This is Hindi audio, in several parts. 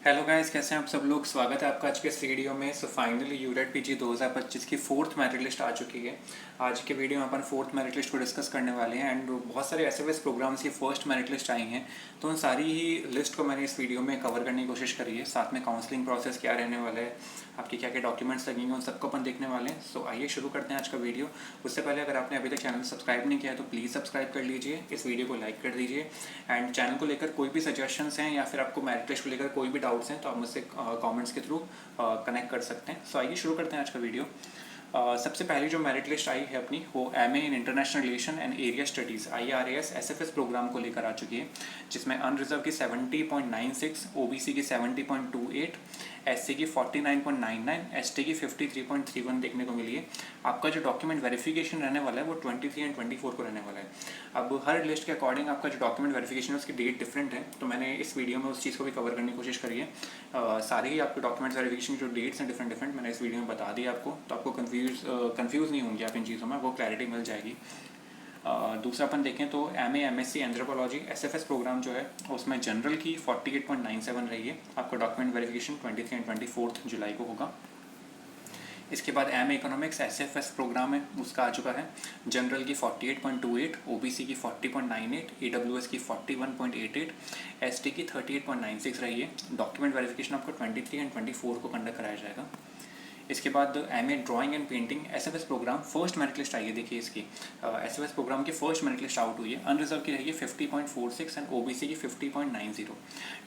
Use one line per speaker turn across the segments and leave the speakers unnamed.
हेलो गाइस, कैसे हैं आप सब लोग। स्वागत है आपका आज के इस वीडियो में। सो फाइनली यूरेट पीजी 2025 की फोर्थ मेरिट लिस्ट आ चुकी है। आज के वीडियो में अपन फोर्थ मेरिट लिस्ट को डिस्कस करने वाले हैं एंड बहुत सारे एसएफएस प्रोग्राम्स की फर्स्ट मेरिट लिस्ट आई हैं, तो उन सारी ही लिस्ट को मैंने इस वीडियो में कवर करने की कोशिश करी है। साथ में काउंसलिंग प्रोसेस क्या रहने वाला है, आपके क्या क्या डॉक्यूमेंट्स लगेंगे, उन सबको अपन देखने वाले हैं। सो आइए शुरू करते हैं आज का वीडियो। उससे पहले अगर आपने अभी तक चैनल सब्सक्राइब नहीं किया है तो प्लीज़ सब्सक्राइब कर लीजिए, इस वीडियो को लाइक कर दीजिए एंड चैनल को लेकर कोई भी सजेशंस हैं या फिर आपको मेरिट लिस्ट को लेकर कोई भी डाउट्स हैं तो आप मुझसे कमेंट्स के थ्रू कनेक्ट कर सकते हैं। सो आइए शुरू करते हैं आज का वीडियो। सबसे पहले जो मेरिट लिस्ट आई है अपनी, वो MA in international relation and area studies IRAS SFS programme को लेकर आ चुकी है, जिसमें अनरिजर्व की 70.96, ओबीसी की 70.28, एससी की 49.99, एसटी की 53.31 देखने को मिली है। आपका जो डॉक्यूमेंट वेरिफिकेशन रहने वाला है वो 23 एंड 24 को रहने वाला है। अब हर लिस्ट के अकॉर्डिंग आपका जो डॉक्यूमेंट वेरिफिकेशन है उसकी डेट डिफरेंट है, तो मैंने इस वीडियो में उस चीज़ को भी कवर करने की कोशिश करी है। सारे ही आपके डॉक्यूमेंट्स वेरिफिकेशन जो डेट्स हैं डिफरेंट मैंने इस वीडियो में बता दिया आपको, तो आपको कंफ्यूज नहीं होंगे आप इन चीज़ों में, आपको क्लैरिटी मिल जाएगी। दूसरा अपन देखें तो MSc एंथ्रोपोलॉजी SFS प्रोग्राम जो है उसमें जनरल की 48.97 रही है। आपका डॉक्यूमेंट वेरिफिकेशन 23 एंड 24 जुलाई को होगा। इसके बाद MA इकोनॉमिक्स SFS प्रोग्राम है, उसका आ चुका है। जनरल की 48.28, ओबीसी की 40.98, AWS की 41.88, एसटी की 38.96 रही है। डॉक्यूमेंट वेरिफिकेशन आपको 23 एंड 24 को कंडक्ट कराया जाएगा। इसके बाद MA drawing and painting SFS programme first merit list आई है। देखिए इसकी SFS प्रोग्राम की फर्स्ट मेरिट लिस्ट आउट हुई है। अनरिजर्व की रही है 50.46 एंड ओबीसी की 50.90।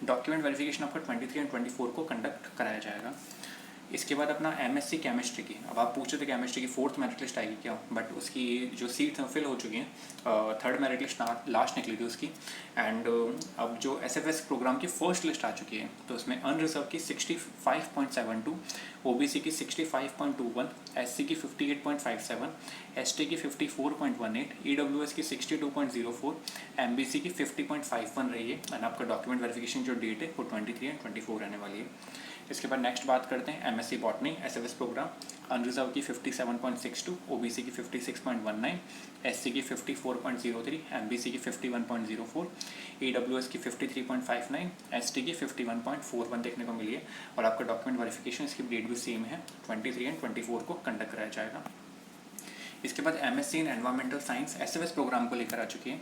डॉक्यूमेंट वेरिफिकेशन आपको 23 एंड 24 को कंडक्ट कराया जाएगा। इसके बाद अपना MSc केमिस्ट्री की, अब आप पूछ रहे थे केमिस्ट्री की फोर्थ मेरिट लिस्ट आएगी क्या, बट उसकी जो सीट फिल हो चुकी हैं। थर्ड मेरिट लिस्ट लास्ट निकली थी उसकी। एंड अब जो SFS प्रोग्राम की फर्स्ट लिस्ट आ चुकी है, तो उसमें अनरिजर्व की 65.72, ओबीसी की 65.21, एससी की 58.57, एसटी की 54.18, EWS की 62.04, MBC की 50.51 रही है। एंड आपका डॉक्यूमेंट वेरिफिकेशन जो डेट है वो 23 एंड 24 रहने वाली है। इसके बाद नेक्स्ट बात करते हैं MSc botany SFS programme. Unreserved की 57.62, ओबीसी की 56.19, एससी की 54.03, MBC की 51.04, EWS की 53.59, एसटी की 51.41 देखने को मिली है। और आपका डॉक्यूमेंट वेरिफिकेशन इसकी डेट भी सेम है, 23 एंड 24 को कंडक्ट कराया जाएगा। इसके बाद MSc इन एनवायरमेंटल साइंस SFS प्रोग्राम को लेकर आ चुकी है।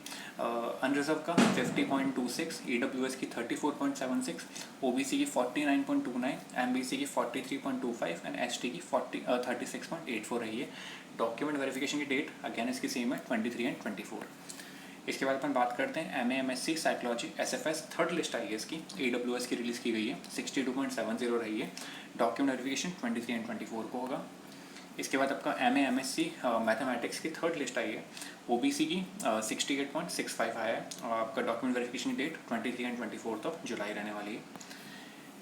अनरिजर्व का 50.26, EWS की 34.76, ओबीसी की 49.29, MBC की 43.25 एंड एसटी की 36.84 रही है। डॉक्यूमेंट वेरिफिकेशन की डेट अगेन इसकी सेम है, 23 एंड 24। इसके बाद अपन बात करते हैं MA MSc psychology SFS third list आई है इसकी, AWS की रिलीज़ की गई है, 62.70 रही है। डॉक्यूमेंट वेरिफिकेशन 23 एंड 24 को होगा। इसके बाद आपका MA MSc मैथमेटिक्स की थर्ड लिस्ट आई है। ओबीसी की 68.65 आया है और आपका डॉक्यूमेंट वेरिफिकेशन डेट 23 एंड 24 जुलाई रहने वाली है।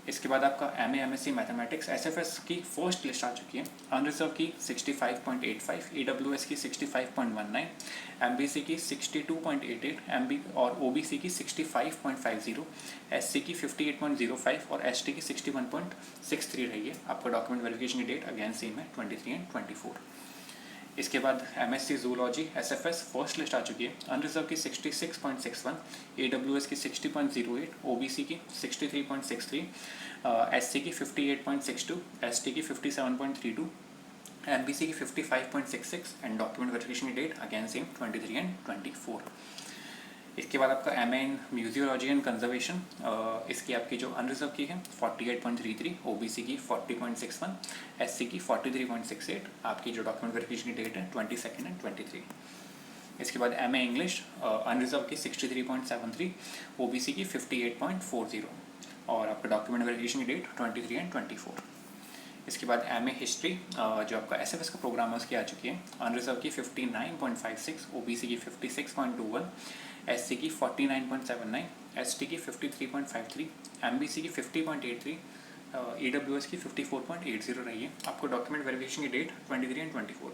इसके बाद आपका MA MSc मैथमेटिक्स SFS की फर्स्ट लिस्ट आ चुकी है। अनरिजर्व की 65.85, EWS की 65.19, MBC की 62.88, MB और OBC की 65.50, SC की 58.05 और ST की 61.63 रही है। आपका डॉक्यूमेंट वेरिफिकेशन की डेट अगेन सेम है, 23 एंड 24। इसके बाद MSc zoology SFS first list आ चुकी है। अनरिजर्व की 66.61, AWS की 60.08, OBC की 63.63, SC की 58.62, ST की 57.32, MBC की 55.66 एंड डॉक्यूमेंट वेरिफिकेशन की डेट अगेन सेम 23 एंड 24। इसके बाद आपका MA in museology and conservation, इसकी आपकी जो अनरिजर्व की है 48.33, ओबीसी की 40.61, एससी की 43.68। आपकी जो डॉक्यूमेंट वेरिफिकेशन की डेट है 22 एंड 23। इसके बाद MA इंग्लिश अनरिजर्व की 63.73, ओबीसी की 58.40 और आपका डॉक्यूमेंट वेरिफिकेशन की डेट 23 एंड 24। इसके बाद MA हिस्ट्री जो आपका SFS का प्रोग्राम है उसकी आ चुकी है। अनरिजर्व की 59.56, ओबीसी की 56.21, एससी की 49.79, एसटी की 53.53, MBC की 50.83, EWS की 54.80 रही है। आपको डॉक्यूमेंट वेरिफिकेशन की date 23 and 24।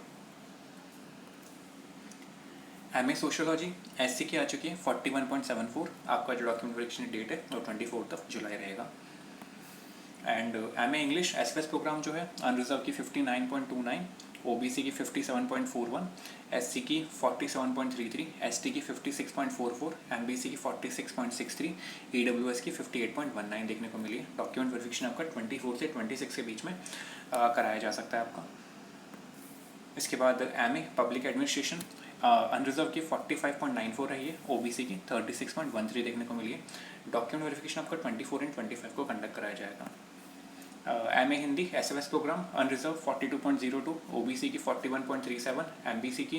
MA sociology SC की आ चुकी है 41.74। आपका जो डॉक्यूमेंट वेरिफिकेशन की डेट है वो 24 जुलाई रहेगा। And MA English SFS programme जो है अनरिजर्व की 59.29, ओबीसी की 57.41, एससी की 47.33, एसटी की 56.44, एमबीसी की 46.63, ईडब्ल्यूएस की 58.19 देखने को मिली है। डॉक्यूमेंट वेरिफिकेशन आपका 24 से 26 के बीच में कराया जा सकता है आपका। इसके बाद एमए पब्लिक एडमिनिस्ट्रेशन अनरिजर्व की 45.94 रही है, ओबीसी की 36.13 देखने को मिली है। डॉक्यूमेंट वेरिफिकेशन आपका 24 एंड 25 को कंडक्ट कराया जाएगा। MA Hindi SFS programme unreserved 42.02, OBC की 41.37, एमबीसी की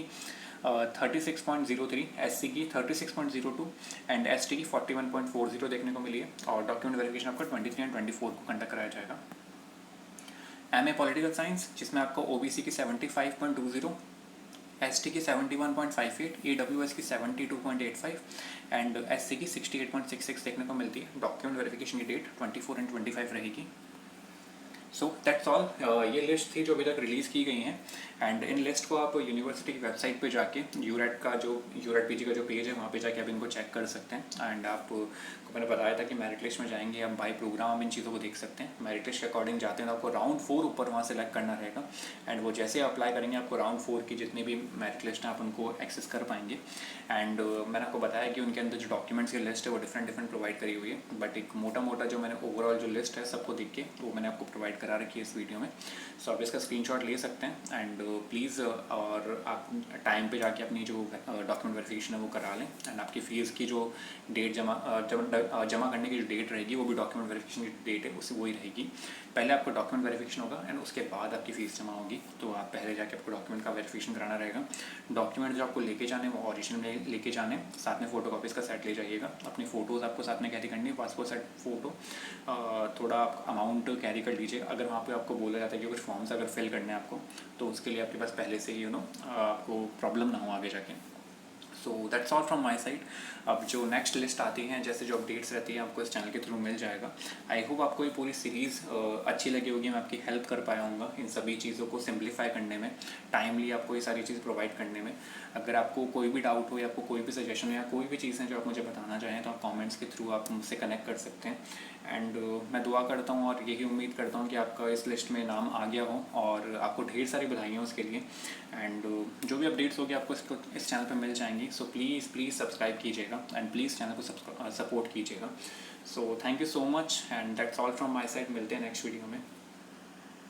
36.03, एससी की 36.02 एंड एसटी की 41.40 देखने को मिली है। और डॉक्यूमेंट वेरिफिकेशन आपका 23 एंड 24 को कंडक्ट कराया जाएगा। एमए पॉलिटिकल साइंस जिसमें आपको ओबीसी की 75.20, एसटी की 71.58, ईडब्ल्यूएस की 72.85 एंड एससी की 68.66 देखने को मिलती है। डॉक्यूमेंट वेरिफिकेशन की डेट 24 एंड 25 रहेगी। So that's all. ये लिस्ट थी जो अभी तक रिलीज़ की गई हैं एंड इन लिस्ट को आप यूनिवर्सिटी की वेबसाइट पे जाके यूरेट पीजी का जो पेज है वहाँ पे जाके आप इनको चेक कर सकते हैं। एंड आपको मैंने बताया था कि मेरिट लिस्ट में जाएंगे आप बाई प्रोग्राम इन चीज़ों को देख सकते हैं। मेरिट लिस्ट के अकॉर्डिंग जाते हैं तो आपको राउंड 4 ऊपर वहाँ सेलेक्ट करना रहेगा एंड वो जैसे अप्लाई करेंगे आपको राउंड 4 की जितनी भी मेरिट लिस्ट हैं आप उनको एक्सेस कर पाएंगे। एंड मैंने आपको बताया कि उनके अंदर जो डॉक्यूमेंट्स की लिस्ट है वो डिफरेंट प्रोवाइड करी हुई है, बट एक मोटा जो मैंने ओवरऑल जो लिस्ट है सबको देख के वो मैंने आपको प्रोवाइड करा रखी है इस वीडियो में। सो आप इसका स्क्रीनशॉट ले सकते हैं एंड प्लीज़ और आप टाइम पे जाके अपनी जो डॉक्यूमेंट वेरिफिकेशन है वो करा लें एंड आपकी फ़ीस की जो डेट जमा करने की जो डेट रहेगी वो भी डॉक्यूमेंट वेरिफिकेशन की डेट है उससे वही रहेगी। पहले आपको डॉक्यूमेंट वेरिफिकेशन होगा एंड उसके बाद आपकी फ़ीस जमा होगी, तो आप पहले जाके आपको डॉक्यूमेंट का वेरिफिकेशन कराना रहेगा। डॉक्यूमेंट जो आपको लेके जाने वो ओरिजिनल में लेके जाने, साथ में फ़ोटो कॉपीज़ का सेट ले जाइएगा। अपनी फ़ोटोज़ आपको साथ में कैरी करनी है, पासपोर्ट साइज फ़ोटो, थोड़ा आप अमाउंट कैरी कर लीजिए। अगर वहाँ पे आपको बोला जाता है कि कुछ फॉर्म्स अगर फिल करने हैं आपको तो उसके लिए आपके पास पहले से ही आपको प्रॉब्लम ना हो आगे जाके। So that's all from my side. अब जो नेक्स्ट लिस्ट आती हैं जैसे जो अपडेट्स रहती हैं आपको इस चैनल के थ्रू मिल जाएगा। आई होप आपको ये पूरी सीरीज़ अच्छी लगी होगी, मैं आपकी हेल्प कर पाया हूँगा इन सभी चीज़ों को सिंप्लीफाई करने में, टाइमली आपको ये सारी चीज़ प्रोवाइड करने में। अगर आपको कोई भी डाउट हो या आपको कोई भी सजेशन हो या कोई भी चीज़ है जो आप मुझे बताना चाहें तो आप कमेंट्स के थ्रू आप मुझसे कनेक्ट कर सकते हैं। एंड मैं दुआ करता हूँ और यही उम्मीद करता हूँ कि आपका इस लिस्ट में नाम आ गया हो और आपको ढेर सारी बधाइयाँ उसके लिए। एंड जो भी अपडेट्स होगी आपको इस चैनल पे मिल जाएंगी। सो प्लीज़ सब्सक्राइब कीजिएगा एंड प्लीज़ चैनल को सपोर्ट कीजिएगा। So thank you so much and that's all from my side. मिलते हैं नेक्स्ट वीडियो में।